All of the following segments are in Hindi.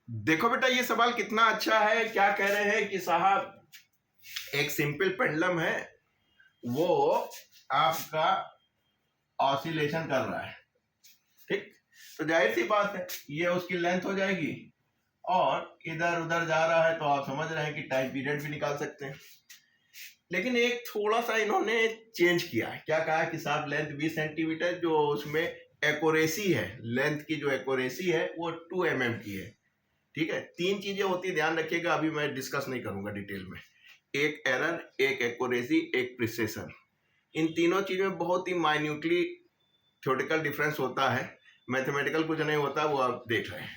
देखो बेटा, ये सवाल कितना अच्छा है। क्या कह रहे हैं कि साहब एक सिंपल पेंडुलम है, वो आपका ऑसिलेशन कर रहा है, ठीक। तो जाहिर सी बात है ये उसकी लेंथ हो जाएगी और इधर उधर जा रहा है, तो आप समझ रहे हैं कि टाइम पीरियड भी निकाल सकते हैं। लेकिन एक थोड़ा सा इन्होंने चेंज किया है। क्या कहा कि साहब लेंथ 20 सेंटीमीटर, जो उसमें एक्यूरेसी है, लेंथ की जो एक्यूरेसी है वो 2 mm की है, ठीक है। 3 चीजें होती है, ध्यान रखिएगा, अभी मैं डिस्कस नहीं करूंगा डिटेल में। एक एरर, एक एक्यूरेसी, एक प्रिसिशन। इन तीनों चीजों में बहुत ही माइन्यूटली थ्योरेटिकल डिफरेंस होता है, मैथमेटिकल कुछ नहीं होता, वो आप देख रहे हैं।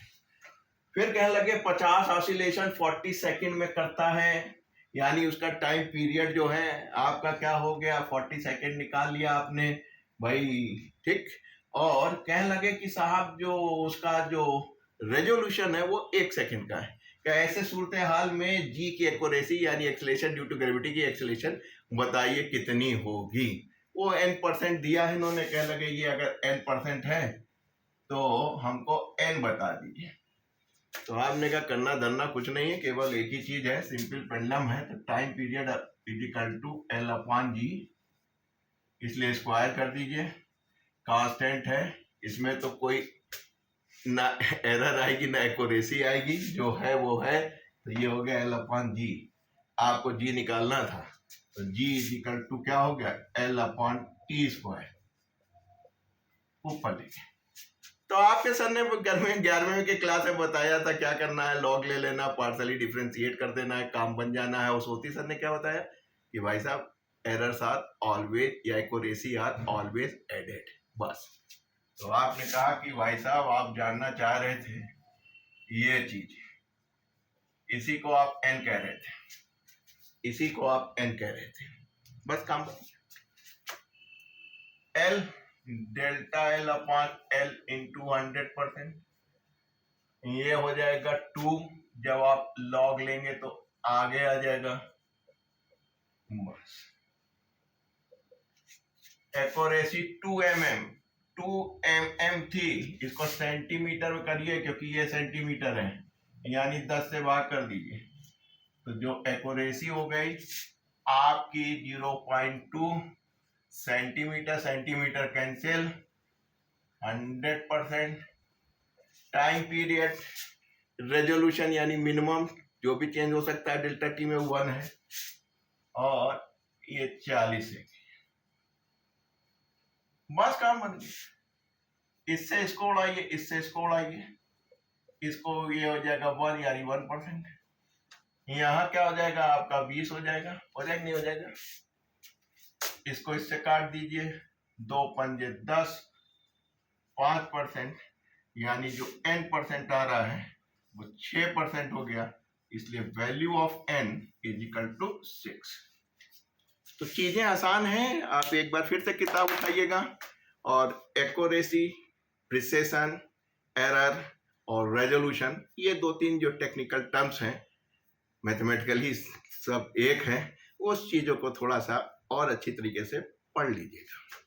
फिर कहने लगे 50 ऑसिलेशन 40 सेकंड में करता है, यानी उसका टाइम पीरियड जो है आपका क्या हो गया, 40 सेकंड निकाल लिया आपने भाई, ठीक। और कहने लगे कि साहब जो उसका जो रेजोल्यूशन है वो 1 सेकंड का है। क्या ऐसे सूरत हाल में जी की एक्यूरेसी यानी एक्सेलेरेशन ड्यू टू ग्रेविटी की एक्सेलेरेशन बताइए कितनी होगी। वो n% दिया है इन्होंने। कह लगे ये अगर n% है तो हमको n बता दीजिए। तो आपने कहा करना धरना कुछ नहीं है, केवल एक ही चीज है, सिंपल पेंडुलम है, तो time period equal to L/G, इसलिए स्क्वायर कर दीजिए। कांस्टेंट है, इसमें तो कोई ना एरर आएगी ना एक्यूरेसी आएगी, जो है वो है। तो ये हो गया L/G। आपको जी निकालना था, तो जी इज इक्वल टू क्या हो गया, L/T²। ऊपर लिखे। तो आपके सर ने 11वीं के क्लास में बताया था क्या करना है, लॉग ले लेना, पार्सली डिफरेंशिएट कर देना है, काम बन जाना है। और सोती सर ने क्या बताया कि भाई साहब एरर्स आर ऑलवेज या एक्यूरेसी आर ऑलवेज एडेड, बस। तो आपने कहा कि भाई साहब आप जानना चाह रहे थे ये चीज, इसी को आप एन कह रहे थे, इसी को आप एन कह रहे थे, बस काम एल डेल्टा L/L इंटू 100%, ये हो जाएगा 2। जब आप लॉग लेंगे तो आगे आ जाएगा, बस। एक्यूरेसी 2 mm थी, इसको सेंटीमीटर में करिए क्योंकि ये सेंटीमीटर है, यानी 10 से भाग कर दीजिए, तो जो एक्यूरेसी हो गई आपकी 0.2 centimetre, centimetre cancel, 100%। Time period resolution यानी मिनिमम, जो भी चेंज हो सकता है, डेल्टा टी में 1 है, और ये 40 है, बस काम बन गया। इससे इसको उड़ाइए, इससे इसको उड़ाइए, इसको ये हो जाएगा 1 यानी 1%। यहाँ क्या हो जाएगा आपका 20 हो जाएगा, नहीं हो जाएगा। इसको इससे काट दीजिए, 2 पंजे 10, 5%, यानी जो n% आ रहा है वो 6% हो गया, इसलिए value of n is equal to 6। तो चीजें आसान हैं, आप एक बार फिर से किताब उठाइएगा और एक्यूरेसी, प्रिसिशन, एरर और रेजोल्यूशन, ये 2-3 जो टेक्निकल टर्म्स हैं, मैथमेटिकली सब एक है, उस चीजों को थोड़ा सा और अच्छी तरीके से पढ़ लीजिएगा।